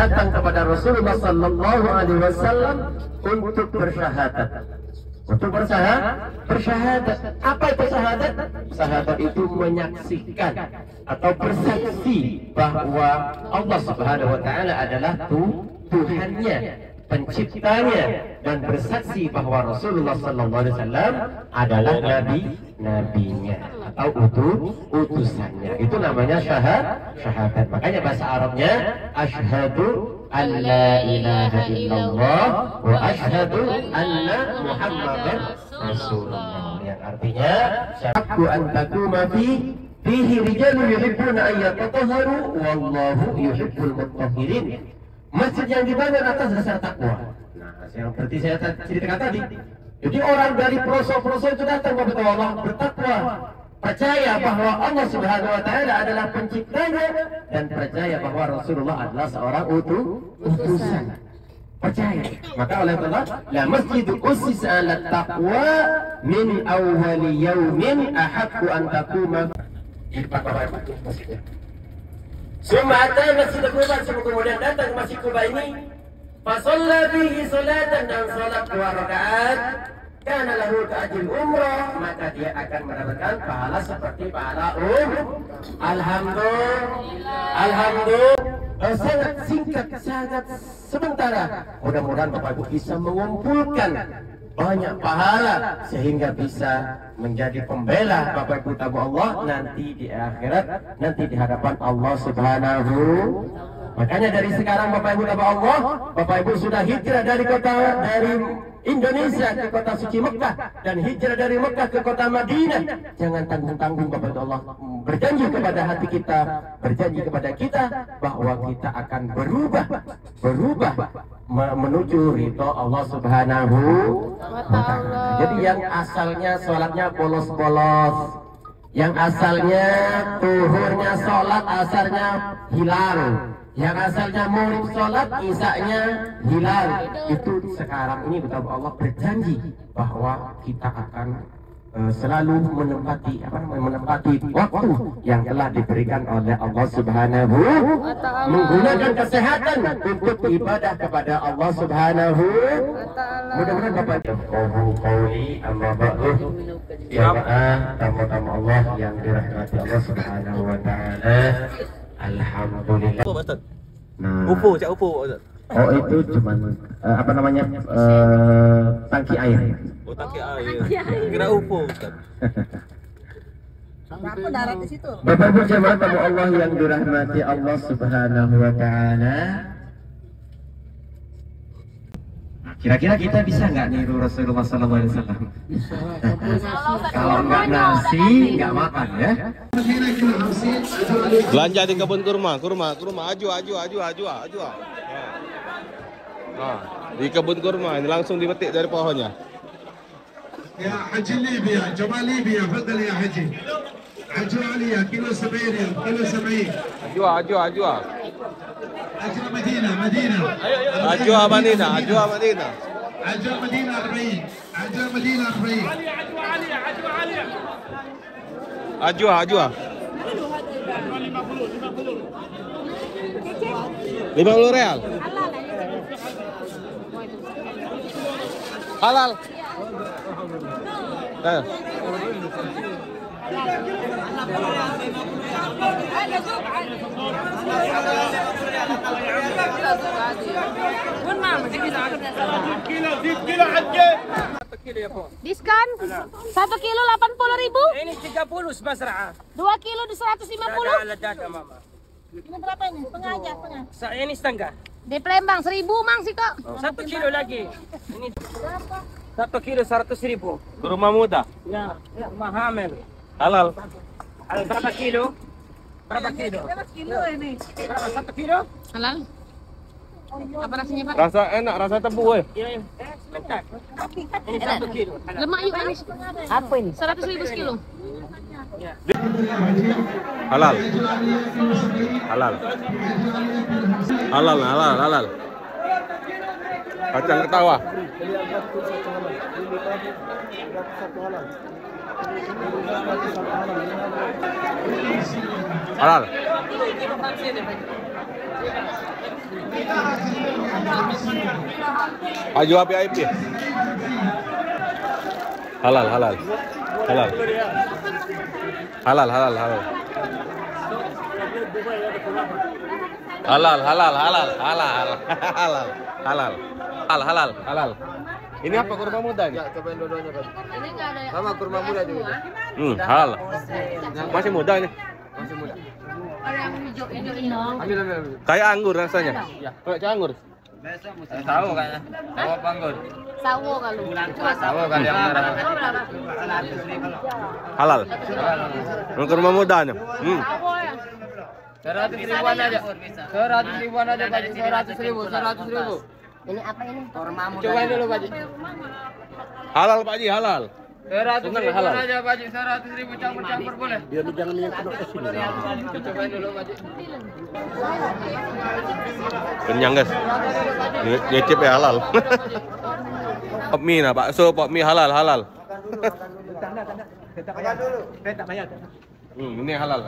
datang kepada Rasulullah Sallallahu Alaihi Wasallam untuk bersyahadat. Untuk bersyahadat. Apa itu syahadat? Syahadat itu menyaksikan atau bersaksi bahwa Allah Subhanahu Wa Taala adalah Tuhannya, penciptanya, dan bersaksi bahwa Rasulullah Sallallahu Alaihi Wasallam adalah nabinya atau utusannya. Itu namanya syahadat. Makanya bahasa Arabnya asyhadu an la ilaha illallah wa asyhadu anna Muhammadar Rasulullah, yang artinya syahadu an takuma fihi rijalun yuhibbuna an yatatahharu wallahu yuhibbul mutahhirin. Masjid yang dibangun atas dasar takwa. Nah, yang seperti saya ceritakan tadi. Jadi orang dari pelosok-pelosok itu datang kepada Allah bertakwa, percaya bahwa Allah Subhanahu Wa Taala adalah penciptanya, dan percaya bahwa Rasulullah adalah seorang utusan. Percaya. Maka oleh Allah, la masjid usis ala taqwa min awwali yaumin ahaqqu an taquma. Sumata Masjid Quba, kemudian datang ke Masjid Quba ini, fasalla bihi salatan, dan salat 2 rakaat, kana lahu ta'jil umrah, maka dia akan mendapatkan pahala seperti pahala Alhamdulillah. Sangat singkat, sangat sementara. Mudah-mudahan Bapak Ibu bisa mengumpulkan banyak pahala sehingga bisa menjadi pembela Bapak Ibu tabu Allah nanti di akhirat, nanti di hadapan Allah Subhanahu. Makanya dari sekarang Bapak Ibu tabu Allah, Bapak Ibu sudah hijrah dari Indonesia ke kota suci Mekah, dan hijrah dari Mekah ke kota Madinah. Jangan tanggung-tanggung Bapak Ibu Allah, berjanji kepada hati kita, berjanji kepada kita bahwa kita akan berubah menuju ridho Allah Subhanahu wa Ta'ala. Jadi yang asalnya sholatnya polos-polos, yang asalnya tuhurnya sholat asarnya hilal, yang asalnya maulid sholat isaknya hilal, itu sekarang ini betul Allah berjanji bahwa kita akan selalu menempati waktu yang telah diberikan oleh Allah Subhanahu, menggunakan kesehatan untuk ibadah kepada Allah Subhanahu. Mudah-mudahan Bapak qauli amma ba'du, jamaah tamu-tamu Allah yang dirahmati Allah Subhanahu wa Ta'ala. Alhamdulillah. Nah, UFO. Oh, itu cuman apa namanya, tangki air. Oh, tangki air. Kira UFO, Ustaz. Kenapa darat di situ? Bapak Ibu jemaah tamu Allah yang dirahmati Allah Subhanahu wa Ta'ala. Kira-kira kita bisa nggak niru Rasulullah Sallallahu Alaihi Wasallam? Kalau nggak nasi, nggak makan ya. Belanja di kebun kurma. Aju. Nah, di kebun kurma ini langsung dipetik dari pohonnya. Ya Haji Libya, Jamal Libya, fadal ya Haji. Aju Aliyah, kilo 70, kilo 70. Aju. Aju Madinah. Aju Madinah. Aju Madinah 40. Aju Madinah 40. Aju. 50 real. Halal. Diskon 1 kilo 80.000. Ini 30 Basra'ah. 2 kilo di 150. Ada dada mama. Ini berapa ini? Setengah. Saya ini setengah. Di Palembang 1.000 mang sih kok. 1 kilo lagi. Ini 1 kilo 100.000. Kurma muda. Ya, rumah hamil. Halal. Berapa kilo? Berapa kilo? Kilo ini. Berapa 1 kilo? Halal. Apa rasanya Pak? Rasa enak, rasa tebu weh. Iya. Bentar. Ini 1 kilo. Lemak yuk ini. Apa ini? 100.000 sekilo. Halal. Kacang ketawa. Halal. Baju VIP. Halal. Halal. Ini apa kurma muda nih? Ya, cobain dua-duanya, Pak. Ini nggak ada. Sama kurma muda juga. Halal. Masih muda nih. Masih muda. Ada yang hijau ini. Ambil. Kayak anggur rasanya. Ya. Kayak anggur. Tahu kayaknya. Tahu apa anggur? Sawo kalau. Tahu kali yang merah. Halal. Kurma muda nih. Sawo ya. 100 ribuan aja. 100 ribuan aja, Pak. 100 ribu. Ini apa ini? Kurma muda. Cobain dulu, Pak. Halal Pak Ji, halal. 100 Bener, ribu halal. aja, Pak. 100 ribu campur-campur boleh. Biar jangan menyentuh ke sini. Cobain dulu, Pak. Kenyang guys. Nyecip ya halal. Pop mie nah, bakso pop mie halal. Ini halal.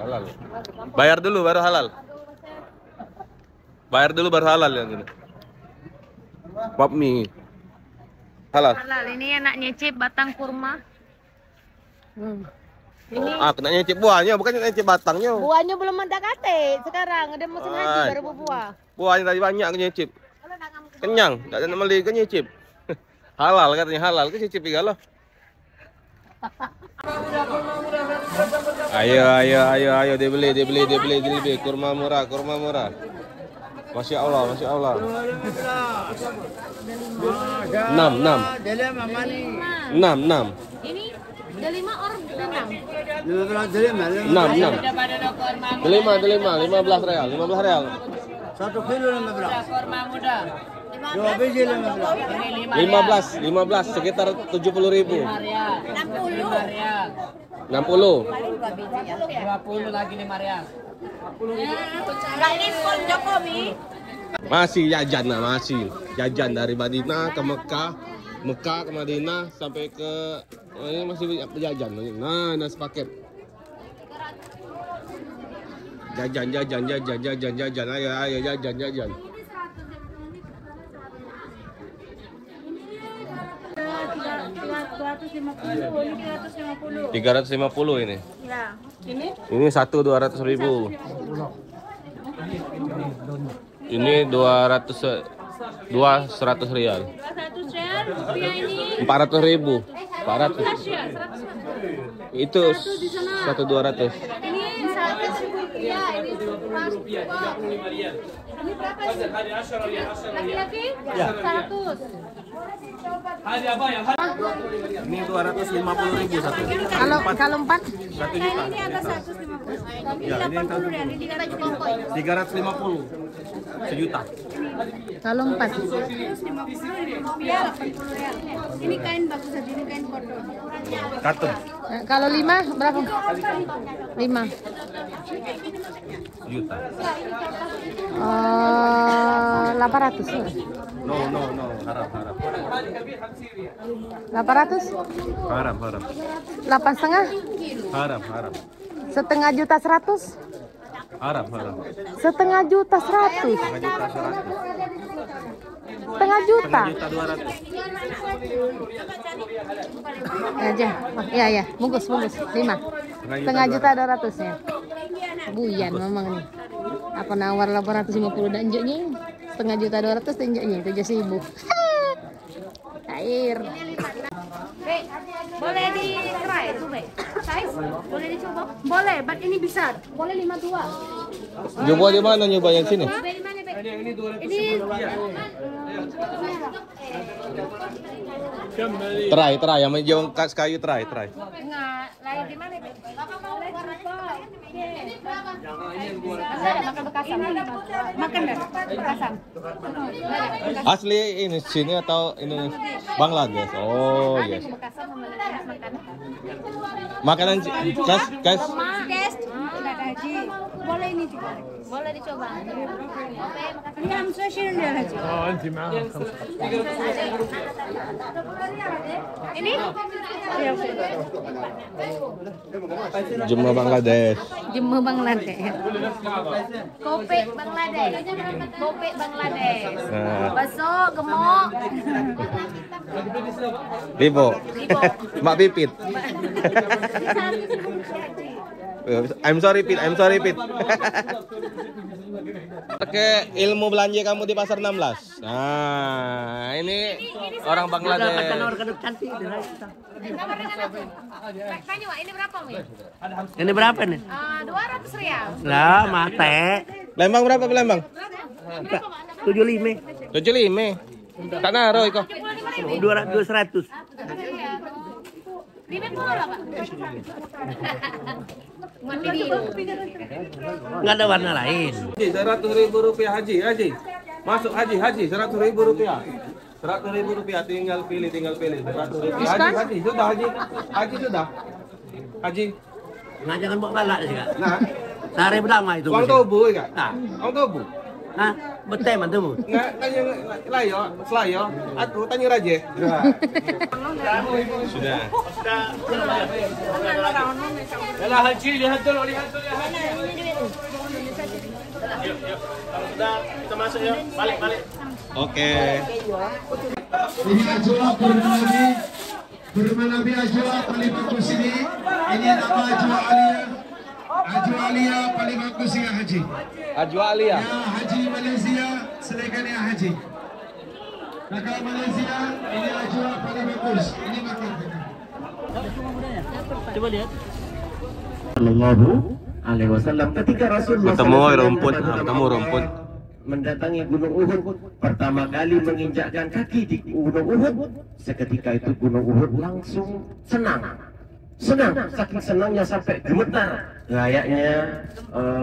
Bayar dulu baru halal. Yang ini. Pop mie halal. Halal, ini enak nyicip batang kurma. Ini Kena nyicip buahnya, bukan nyicip batangnya. buahnya belum ada kate. Sekarang ada musim haji baru berbuah. Buahnya tadi banyak nyicip. Kenyang, enggak ada beli ke nyicip. Halal katanya halal, ke nyicip juga loh. Ayo dibeli. Kurma murah. Masya Allah. 6. Ini ada 5 or 6. 15 real. 1 kilo 15. Kurma muda. 2 biji 15. 15 sekitar 70.000. 60. 20 lagi 5 real. Masih jajan dari Madinah ke Mekah ke Madinah sampai ke ini masih jajan. Nah, sepaket. Jajan. Ayo jajan. 350 ini. Ya. Ini 200.000. Ini 100 rial. 100 real, rupiah ini 400.000. 400. ya, 100. Itu 1.200. Ini 100 rupiah, ini 100 Ini berapa sih? Laki-laki? Ya. 100. Ini 250.000 satu. Kalau 4? 1 juta. Ini ada 150. Ya, ini 350. 1 juta. Kalau 4? Ini kain bagus saja, ini kain kotor. Katun. Kalau 5 berapa? 5. 1 juta. 800. No. Haram. 800? Haram. 8,5? Haram. Setengah juta 100? Haram. Setengah juta 100? Setengah juta? 200. Aja. Ya. Bungkus. 5. Setengah juta 200 ya. Buyan memang nih. Aku nawar 850 dan injeknya. Setengah juta 200 dan injeknya 7.000. Air. Be, boleh dikerai itu, Be? Size? Boleh dicoba? Boleh, but ini besar. Boleh 52. Nyoba di mana nyoba yang sini? Be, di mana, Be? Ini Try yang menjual kas kayu try. Enggak, lain di mana, Be? Bapak mau makan bekasan. makan dah, bekasan. Asli ini sini atau ini Bangladesh? Oh yes. Bekasan sama makan. Makanan kas Guys, udah haji. boleh ini juga. Boleh dicoba. Oke, makasih. Ini am session dia Haji. Ini? Iya, Jemaah Bangladesh. Jemur Bangladesh. Kopi Bangladesh. Kopi Bangladesh. Nah, Bakso gemuk. Libo. Mak Pipit. I'm sorry Pit. Oke, ilmu belanja kamu di pasar 16. Nah, ini orang Bangladesh. Tanya Wak, ini berapa Mi? Ini berapa nih? 200 rial. Lah, mate. Lembang berapa Lembang? 75. 75. Tak naruh iko. 200. Bibit mulu lah Pak. Nggak ada warna lain. 100.000 rupiah Haji. Masuk Haji 100.000 rupiah. 100.000 rupiah tinggal pilih 100.000. Haji sudah Haji sudah. Haji. Nah, jangan bawa balak sih kak. Nah, Sari pertama itu. uang tobu kak. Nah, Uang tobu. nah, betul mantu bu. Nggak tanya layo, selayo. Aku tanya Raja. Sudah. Yalah Haji, lihat dulu ya Haji. Yuk. Sudah, kita masuk ya. Balik. Oke. Ini Ajwa Bermanabi Ajwa paling bagus ini. Ini nama Ajwa Alia paling bagus ya Haji. Ajwa Alia. Ya Haji Malaysia selekan ya Haji. Kakak Malaysia ini Ajwa paling bagus. Ini makan. Coba lihat. Sallallahu alaihi wasallam ketika Rasulullah Ketemu SAW rumput. mendatangi Gunung Uhud, pertama kali menginjakkan kaki di Gunung Uhud, seketika itu Gunung Uhud langsung senang, saking senangnya sampai gemetar, kayaknya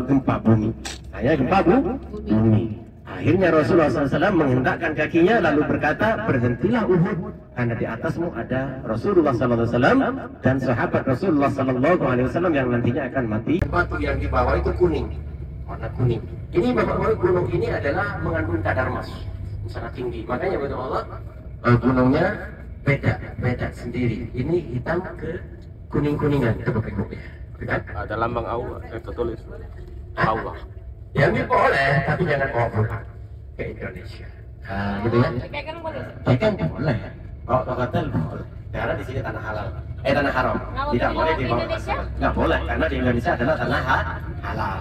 gempa bumi. Akhirnya Rasulullah SAW menghendakkan kakinya lalu berkata, berhentilah Uhud, karena di atasmu ada Rasulullah SAW dan sahabat Rasulullah SAW yang nantinya akan mati. Batu yang di bawah itu kuning, warna kuning. Ini bapak-bapak, gunung ini adalah mengandung kadar emas sangat tinggi. Makanya betul Allah, gunungnya beda sendiri. Ini hitam ke kuning-kuningan itu bapak-bapak ya. Ada lambang Allah, tertulis Allah. Yang ini boleh, tapi jangan bawa pulang ke Indonesia. Nah, gitu ya. Ikan boleh. Bawa ke hotel boleh. Karena di sini tanah halal. Tanah haram. Tidak boleh dibawa ke hotel. Nggak boleh, karena di Indonesia adalah tanah halal.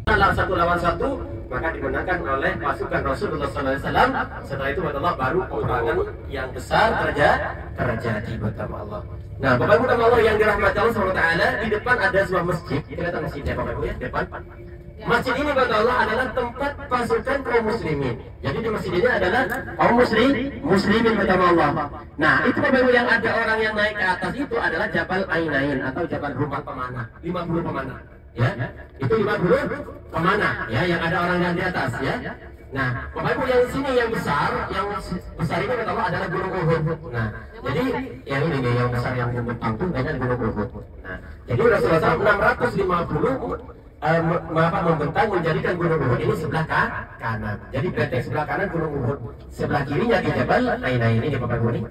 Kalau 1 lawan 1, maka dimenangkan oleh pasukan Rasulullah SAW. Setelah itu Allah baru peperangan yang besar terjadi buat Allah. Nah, Bapak Ibu Allah yang dirahmati Allah SWT, di depan ada sebuah masjid. Kita lihat masjidnya Bapak Ibu ya, depan. Masjid ini kata Allah adalah tempat pasukan kaum muslimin. Jadi di masjid ini adalah kaum muslimin kata Allah. Nah, itu Bapak Ibu yang ada orang yang naik ke atas itu adalah Jabal Ainain atau Jabal Rumah Pemanah. 50 pemanah. Ya, itu 50 pemanah ya, yang ada orang yang di atas ya. Nah, Bapak Ibu yang sini yang besar ini kata Allah adalah Gunung Uhud. Nah, jadi yang ini nih yang besar yang membentang itu banyak Gunung Uhud. Nah, jadi Rasulullah SAW 650 membentang menjadikan Gunung Uhud ini sebelah kanan. Jadi benteng sebelah kanan Gunung Uhud, sebelah kirinya di Jabal Ainain ini Bapak Ibu nih.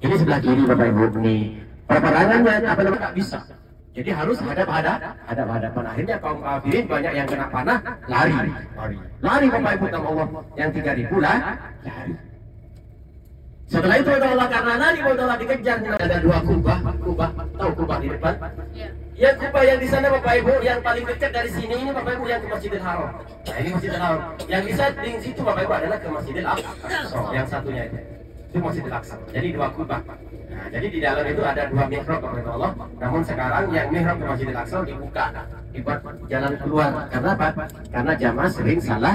Ini sebelah kiri Bapak Ibu nih. Peperangannya apa namanya nggak bisa. Jadi harus hadap-hadapan. Akhirnya kaum kafirin banyak yang kena panah, lari Bapak Ibu sama Allah yang 3.000 lari. Setelah itu Allah karena lari Allah dikejar. Ada 2 kubah, tahu kubah di depan? Yang kubah yang di sana Bapak Ibu yang paling dekat dari sini ini Bapak Ibu yang ke Masjidil Haram. Nah, ini Masjidil Haram. Yang bisa di situ Bapak Ibu adalah ke Masjidil Aqsa. Yang satunya itu Masjidil Aqsa. Jadi 2 kubah. Nah, jadi di dalam itu ada 2 mihrab Bapak Allah. Namun sekarang yang mihrab ke Masjidil Aqsa dibuka, dibuat jalan keluar. Karena apa? Karena jamaah sering salah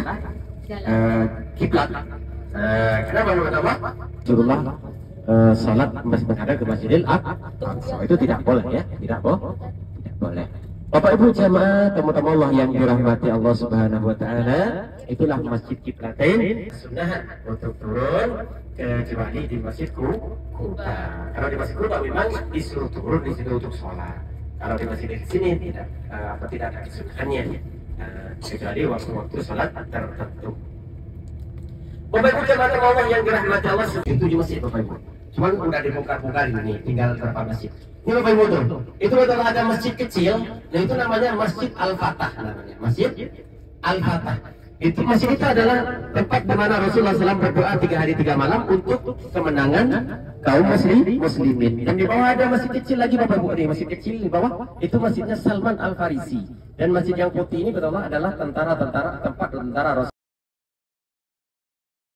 kiblat. Kenapa Bapak Allah? Rasulullah salat masih menghadap ke Masjidil Aqsa. Itu tidak boleh ya, tidak boleh. Bapak Ibu jamaah tamu-tamu Allah yang dirahmati Allah Subhanahu wa taala, itulah Masjid Qiblatain. Sunnah untuk turun kecuali di Masjid Quba. Kalau di Masjid Quba memang disuruh turun di situ untuk sholat. Kalau di masjid di sini tidak ada kesunahannya. kecuali waktu-waktu salat tertentu. Bapak Ibu jemaah Allah yang dirahmati Allah, itu di masjid Bapak Ibu. Cuman udah dibongkar-bongkar ini, tinggal berapa masjid. Ini Bapak Ibu tuh, itu betul ada masjid kecil, dan itu namanya Masjid Al-Fatah namanya. Masjid Al-Fatah. Itu masjid itu adalah tempat di mana Rasulullah SAW berdoa 3 hari 3 malam untuk kemenangan kaum muslimin. Dan di bawah ada masjid kecil lagi Bapak Ibu, ini masjid kecil di bawah itu masjidnya Salman Al Farisi. Dan masjid yang putih ini betul adalah tempat tentara Rasul.